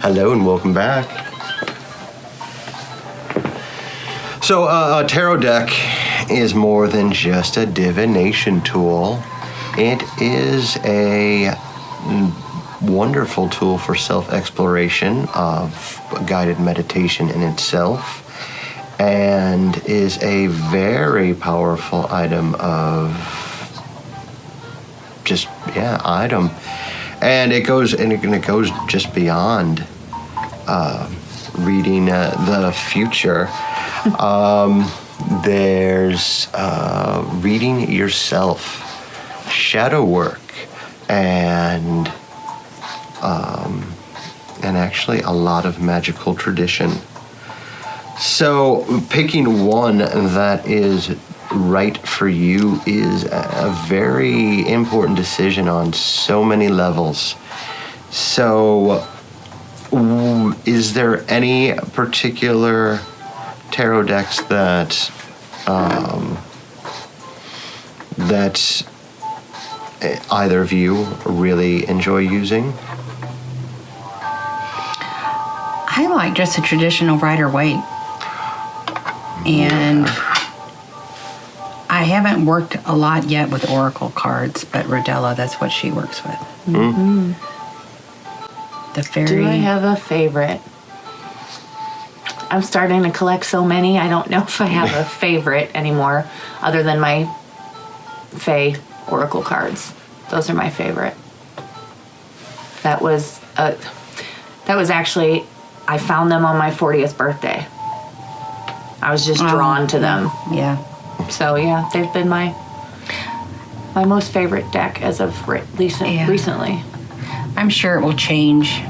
Hello and welcome back. So a tarot deck is more than just a divination tool. It is a wonderful tool for self-exploration of guided meditation in itself, and is a very powerful item of item. And it goes just beyond reading the future. There's reading yourself, shadow work, and actually a lot of magical tradition. So picking one that is right for you is a very important decision on so many levels. So is there any particular tarot decks that either of you really enjoy using? I like just a traditional Rider-Waite. And I haven't worked a lot yet with oracle cards, but Rodella, that's what she works with. Mm-hmm. The fairy. Do I have a favorite? I'm starting to collect so many, I don't know if I have a favorite anymore, other than my Fae oracle cards. Those are my favorite. That was actually, I found them on my 40th birthday. I was just drawn to them. Yeah. So yeah, they've been my most favorite deck as of recently. I'm sure it will change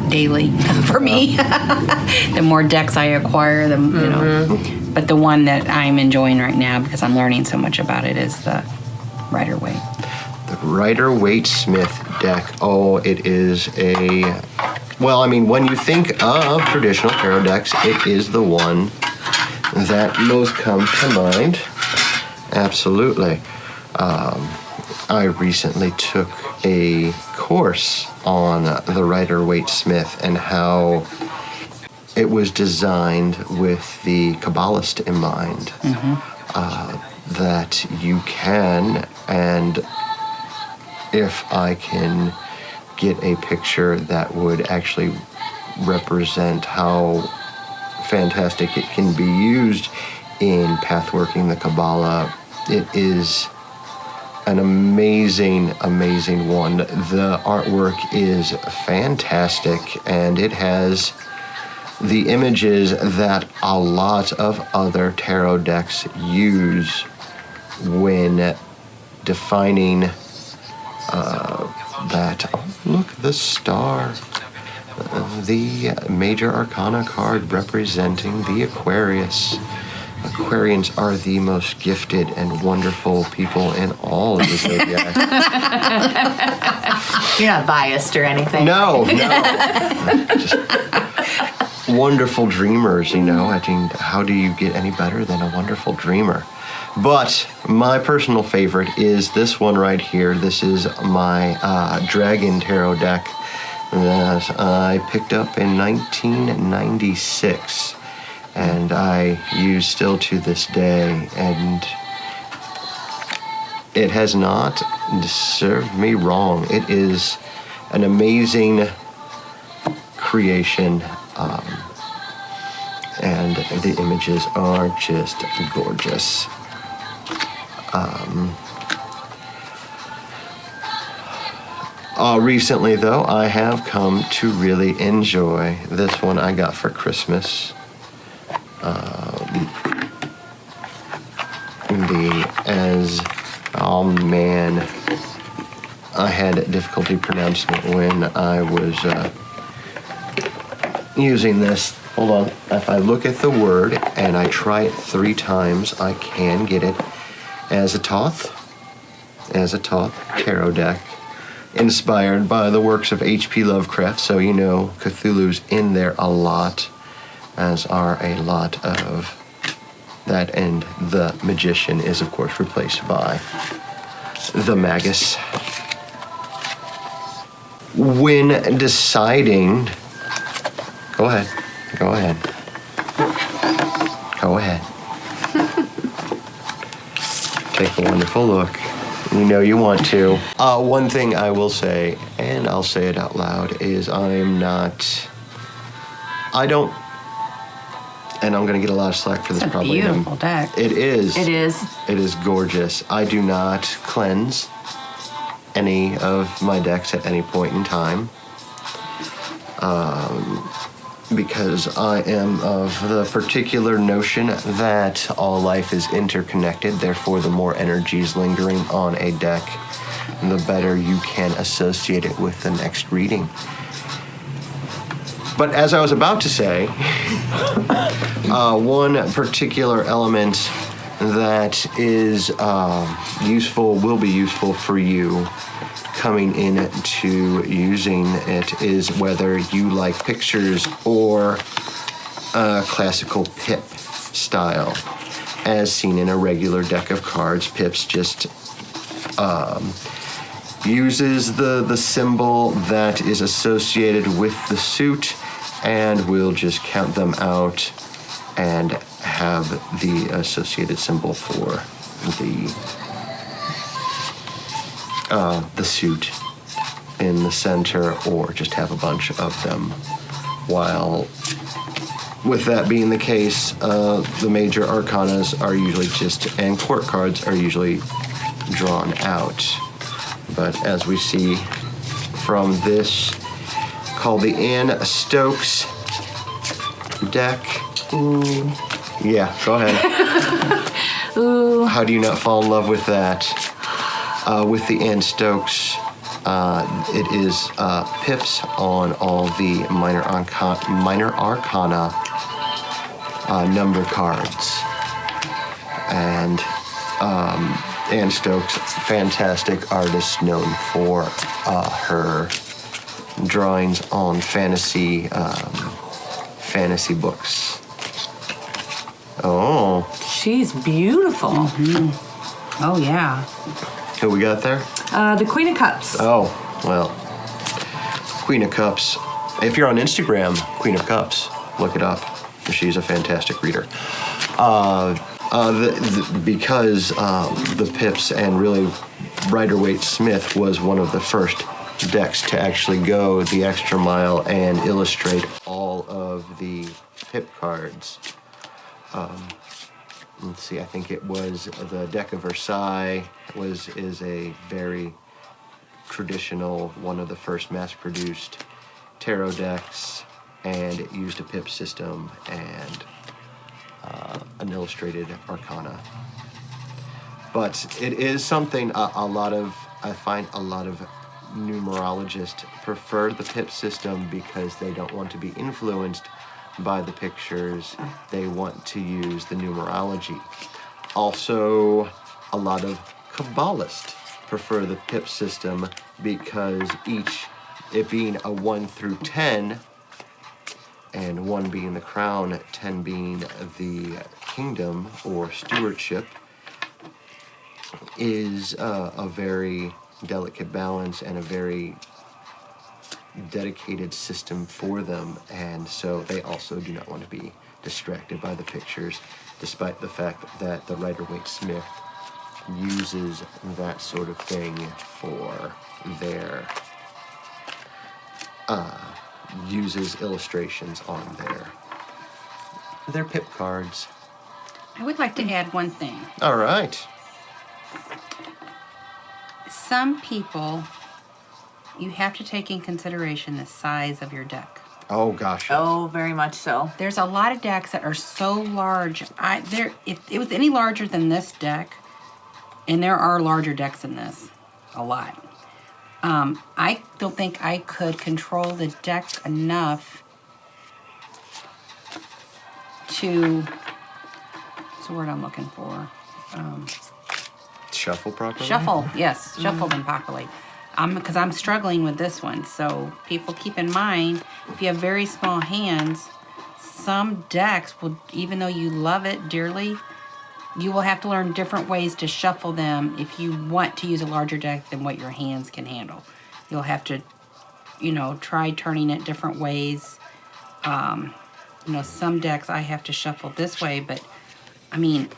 daily for me. The more decks I acquire, the you know. But the one that I'm enjoying right now, because I'm learning so much about it, is the Rider-Waite. The Rider-Waite Smith deck. Oh, it is when you think of traditional tarot decks, it is the one that most comes to mind. Absolutely. I recently took a course on the Rider-Waite Smith and how it was designed with the Kabbalist in mind. That you can, and if I can get a picture that would actually represent how fantastic it can be used in pathworking the Kabbalah, it is an amazing one. The artwork is fantastic, and it has the images that a lot of other tarot decks use when defining that. Oh, look, the star. The major arcana card representing the Aquarius. Aquarians are the most gifted and wonderful people in all of the zodiac. You're not biased or anything. No. Just wonderful dreamers, I think, how do you get any better than a wonderful dreamer? But my personal favorite is this one right here. This is my Dragon Tarot deck that I picked up in 1996. And I use still to this day, and it has not served me wrong. It is an amazing creation, and the images are just gorgeous. Recently, though, I have come to really enjoy this one I got for Christmas. I had difficulty pronouncing it when I was using this. Hold on. If I look at the word and I try it 3 times, I can get it. Azathoth tarot deck, inspired by the works of H.P. Lovecraft, so Cthulhu's in there a lot, as are a lot of that, and the magician is of course replaced by the magus. when deciding, go ahead. Take a wonderful look. You know you want to. One thing I will say, and I'll say it out loud, is and I'm going to get a lot of slack for this probably. It's a beautiful deck. It is. It is. It is gorgeous. I do not cleanse any of my decks at any point in time. Because I am of the particular notion that all life is interconnected, therefore the more energies lingering on a deck, the better you can associate it with the next reading. But as I was about to say, one particular element that is will be useful for you coming into using it is whether you like pictures or classical pip style. As seen in a regular deck of cards, pips just uses the symbol that is associated with the suit, and we'll just count them out and have the associated symbol for the suit in the center, or just have a bunch of them. While with that being the case, the major arcanas are usually and court cards are usually drawn out. But as we see from this, called the Anne Stokes deck. Ooh. Yeah, go ahead. Ooh. How do you not fall in love with that? With the Anne Stokes, it is pips on all the minor arcana number cards. And Anne Stokes, fantastic artist, known for her drawings on fantasy books. Oh. She's beautiful. Mm-hmm. Oh, yeah. Who we got there? The Queen of Cups. Oh, well. Queen of Cups. If you're on Instagram, Queen of Cups, look it up. She's a fantastic reader. Because the pips and really Rider-Waite-Smith was one of the first decks to actually go the extra mile and illustrate all of the pip cards. Let's see, I think it was the deck of Versailles is a very traditional, one of the first mass-produced tarot decks, and it used a pip system and an illustrated arcana. But it is something I find a lot of numerologists prefer the pip system because they don't want to be influenced by the pictures. They want to use the numerology. Also, a lot of Kabbalists prefer the pip system because it being a 1 through 10, and 1 being the crown, 10 being the kingdom or stewardship, is a very delicate balance and a very dedicated system for them, and so they also do not want to be distracted by the pictures, despite the fact that the Rider-Waite-Smith uses that sort of thing for uses illustrations on their pip cards. I would like to add one thing. All right. Some people, you have to take in consideration the size of your deck. Oh gosh. Yes. Oh, very much so. There's a lot of decks that are so large. If it was any larger than this deck, and there are larger decks than this, a lot. I don't think I could control the deck enough to. What's the word I'm looking for? Shuffle properly? Shuffle, yes. Shuffle them properly. Because I'm struggling with this one. So people keep in mind, if you have very small hands, some decks will, even though you love it dearly, you will have to learn different ways to shuffle them if you want to use a larger deck than what your hands can handle. You'll have to tried turning it different ways. Some decks I have to shuffle this way, but I mean,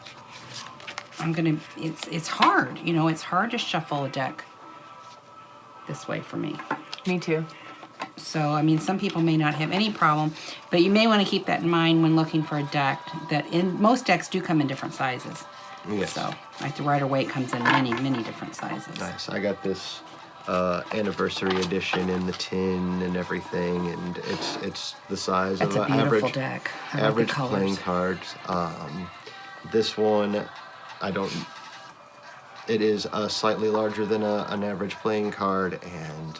it's hard. It's hard to shuffle a deck this way for me. Me too. So, I mean, some people may not have any problem, but you may want to keep that in mind when looking for a deck, that most decks do come in different sizes. Yes. So, like the Rider-Waite comes in many, many different sizes. Nice. I got this anniversary edition in the tin and everything, and it's the size It's of a an beautiful average deck. I like average the colors. playing cards. This one, it is slightly larger than an average playing card, and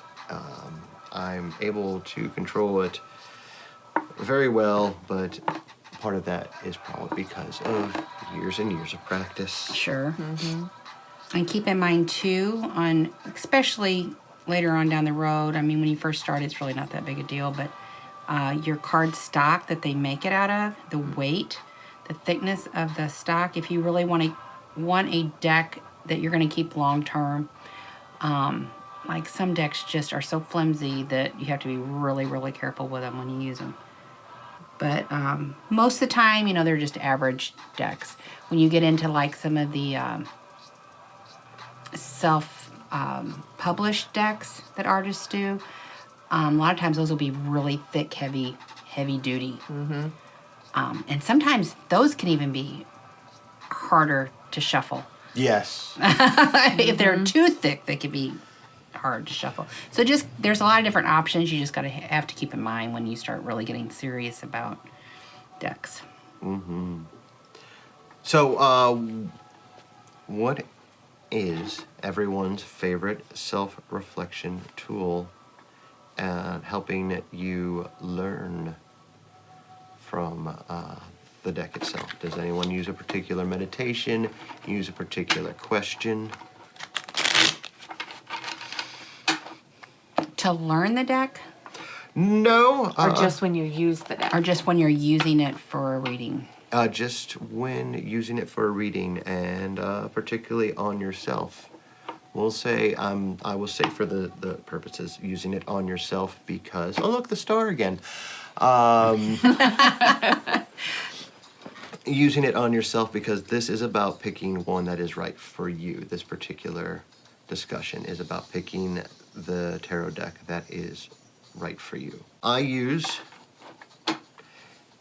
I'm able to control it very well, but part of that is probably because of years and years of practice. Sure. And keep in mind, too, especially later on down the road, I mean, when you first start, it's really not that big a deal, but your card stock that they make it out of, the weight, the thickness of the stock, if you really want a deck that you're going to keep long term, like some decks just are so flimsy that you have to be really, really careful with them when you use them. But most of the time, they're just average decks. When you get into like some of the self-published decks that artists do, a lot of times those will be really thick, heavy duty. And sometimes those can even be harder to shuffle. Yes. If they're too thick, they can be hard to shuffle. So there's a lot of different options you just have to keep in mind when you start really getting serious about decks. So, what is everyone's favorite self-reflection tool helping you learn from the deck itself? Does anyone use a particular meditation, use a particular question? To learn the deck? No. Or just when you use the deck. Or just when you're using it for a reading? Just when using it for a reading, and particularly on yourself. I will say for the purposes, using it on yourself because, oh look, the star again. Using it on yourself because this is about picking one that is right for you. This particular discussion is about picking the tarot deck that is right for you. I use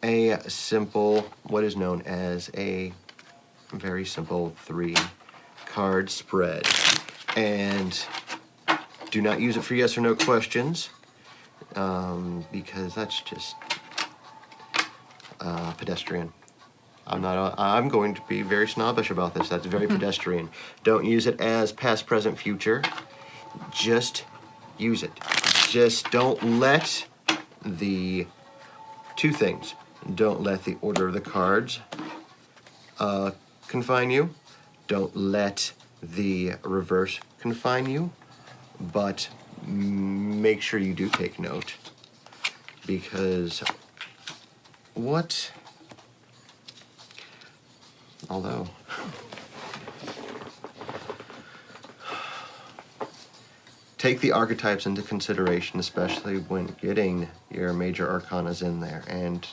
what is known as a very simple 3-card spread. And do not use it for yes or no questions, because that's just pedestrian. I'm going to be very snobbish about this. That's very pedestrian. Don't use it as past, present, future. Just use it. Just don't let two things. Don't let the order of the cards confine you. Don't let the reverse confine you. But make sure you do take note. Because although take the archetypes into consideration, especially when getting your major arcanas in there. And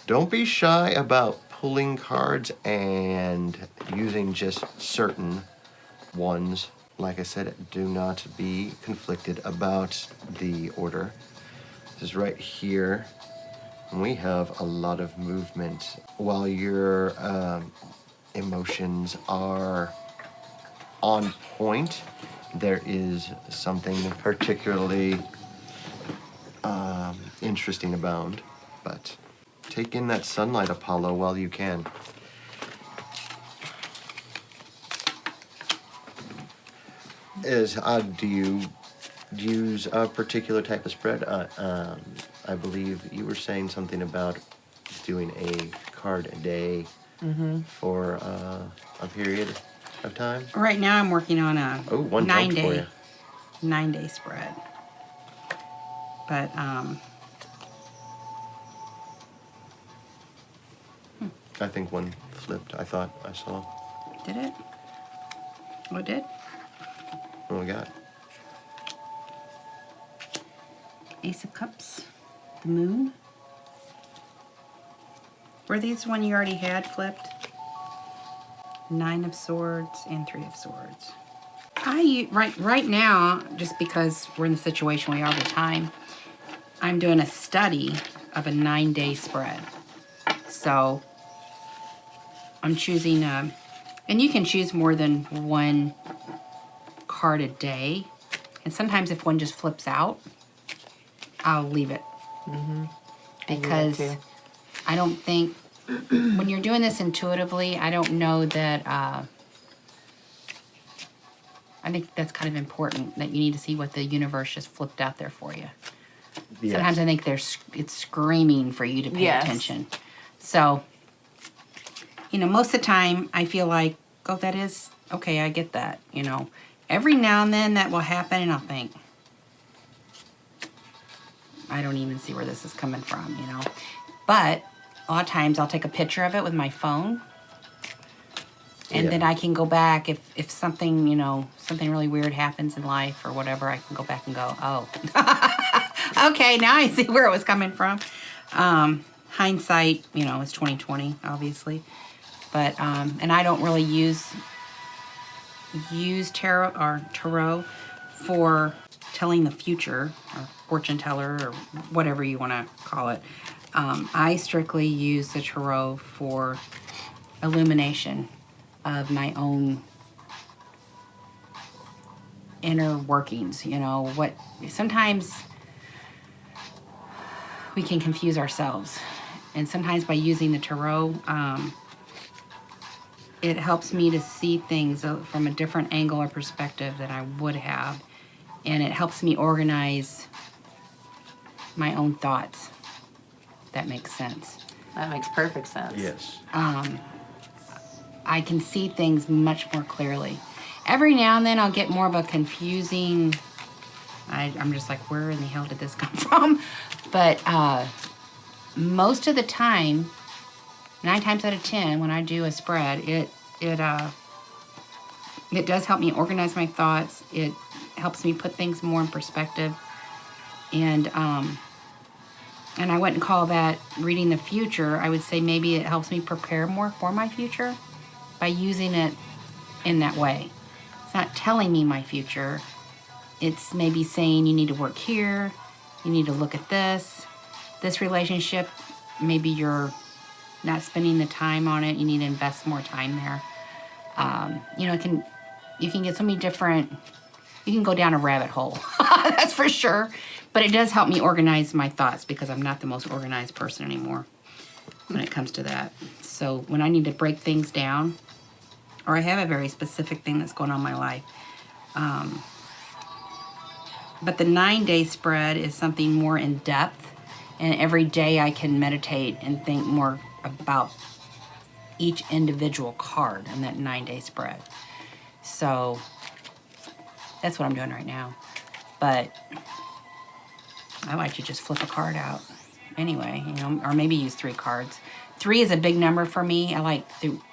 don't be shy about pulling cards and using just certain ones. Like I said, do not be conflicted about the order. This is right here. And we have a lot of movement. While your emotions are on point, there is something particularly interesting abound. But take in that sunlight, Apollo, while you can. Do you use a particular type of spread? I believe you were saying something about doing a card a day for a period of time. Right now I'm working on a One jumped for you. 9-day spread. But I think one flipped. I thought I saw. did it? Oh, it did? What we got? Ace of Cups, the Moon. Were these one you already had flipped? 9 of Swords and 3 of Swords. Right now, just because we're in the situation we are all the time, I'm doing a study of a 9-day spread. So I'm choosing, and you can choose more than one card a day. And sometimes if one just flips out, I'll leave it. Because I don't think, when you're doing this intuitively, I don't know that, I think that's kind of important, that you need to see what the universe just flipped out there for you. Yes. Sometimes I think it's screaming for you to pay attention. So, most of the time I feel like, oh, that is, okay, I get that, Every now and then that will happen and I'll think, I don't even see where this is coming from, But a lot of times I'll take a picture of it with my phone. And then I can go back if something, something really weird happens in life or whatever, I can go back and go, oh, okay, now I see where it was coming from. Hindsight, is 20/20, obviously. But, and I don't really use tarot for telling the future, or fortune teller, or whatever you want to call it. I strictly use the tarot for illumination of my own inner workings, what sometimes we can confuse ourselves. And sometimes by using the tarot, it helps me to see things from a different angle or perspective than I would have. And it helps me organize my own thoughts. If that makes sense. That makes perfect sense. Yes. I can see things much more clearly. Every now and then I'll get more of a confusing, I'm just like, where in the hell did this come from? But most of the time, 9 times out of 10, when I do a spread, it does help me organize my thoughts. It helps me put things more in perspective. And I wouldn't call that reading the future. I would say maybe it helps me prepare more for my future by using it in that way. It's not telling me my future. It's maybe saying you need to work here, you need to look at this relationship, maybe you're not spending the time on it, you need to invest more time there. You can get so many different, you can go down a rabbit hole, that's for sure. But it does help me organize my thoughts because I'm not the most organized person anymore when it comes to that. So when I need to break things down, or I have a very specific thing that's going on in my life. But the 9-day spread is something more in depth, and every day I can meditate and think more about each individual card in that 9-day spread. So that's what I'm doing right now. But I like to just flip a card out anyway, or maybe use 3 cards. 3 is a big number for me. I like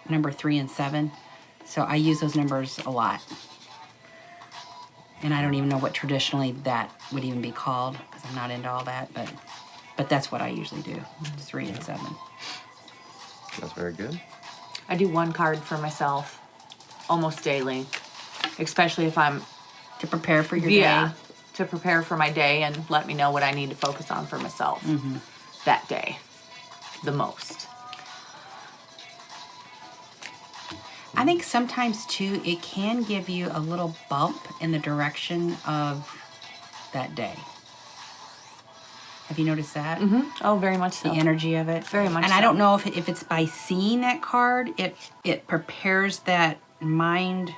number 3 and 7. So I use those numbers a lot. And I don't even know what traditionally that would even be called because I'm not into all that, but that's what I usually do, 3 and 7. That's very good. I do 1 card for myself almost daily, especially if I'm... To prepare for your day? To prepare for my day and let me know what I need to focus on for myself that day the most. I think sometimes, too, it can give you a little bump in the direction of that day. Have you noticed that? Oh, very much so. The energy of it? Very much And so. I don't know if it's by seeing that card, it prepares that mind,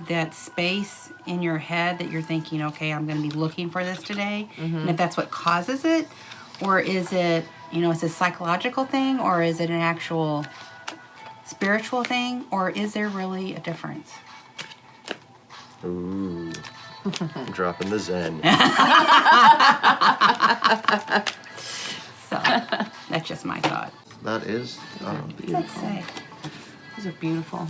that space in your head that you're thinking, okay, I'm going to be looking for this today. And if that's what causes it, or is it, is it a psychological thing, or is it an actual spiritual thing, or is there really a difference? Ooh. Dropping the Zen. So, that's just my thought. That is What does that say? These are beautiful.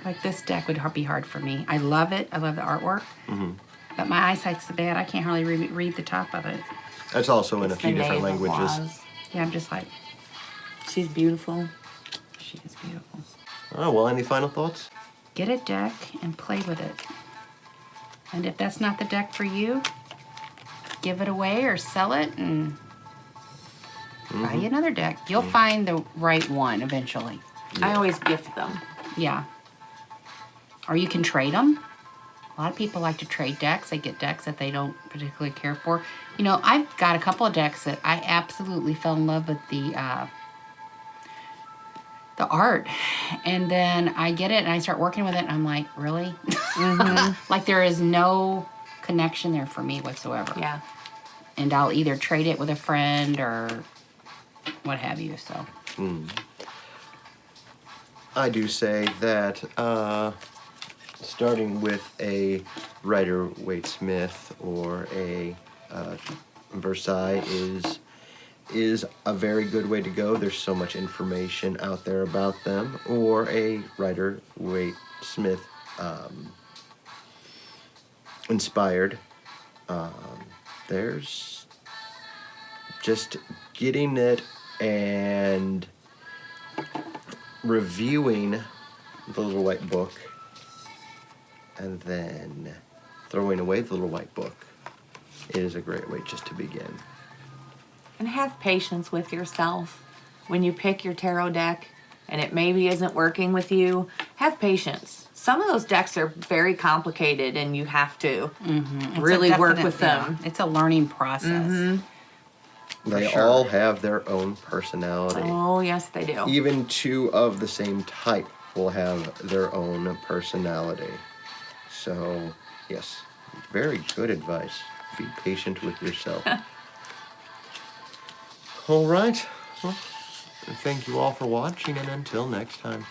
Like this deck would be hard for me. I love it. I love the artwork. But my eyesight's so bad, I can't hardly read the top of it. That's also in a It's few the different Knave of languages. Wands. Yeah, I'm just like, She's beautiful. she is beautiful. Oh, well, any final thoughts? Get a deck and play with it. And if that's not the deck for you, give it away or sell it and buy you another deck. You'll find the right one eventually. I always gift them. Yeah. Or you can trade them. A lot of people like to trade decks. They get decks that they don't particularly care for. You know, I've got a couple of decks that I absolutely fell in love with the art. And then I get it and I start working with it and I'm like, really? Like there is no connection there for me whatsoever. Yeah. And I'll either trade it with a friend or what have you, so. I do say that starting with a Rider-Waite-Smith or a Versailles is a very good way to go. There's so much information out there about them. Or a Rider-Waite-Smith inspired. There's just getting it and reviewing the little white book and then throwing away the little white book is a great way just to begin. And have patience with yourself. When you pick your tarot deck and it maybe isn't working with you, have patience. Some of those decks are very complicated and you have to really work with them. Yeah, it's a learning process. They sure. all have their own personality. Oh, yes, they do. Even two of the same type will have their own personality. So, yes, very good advice. Be patient with yourself. All right. Well, thank you all for watching, and until next time.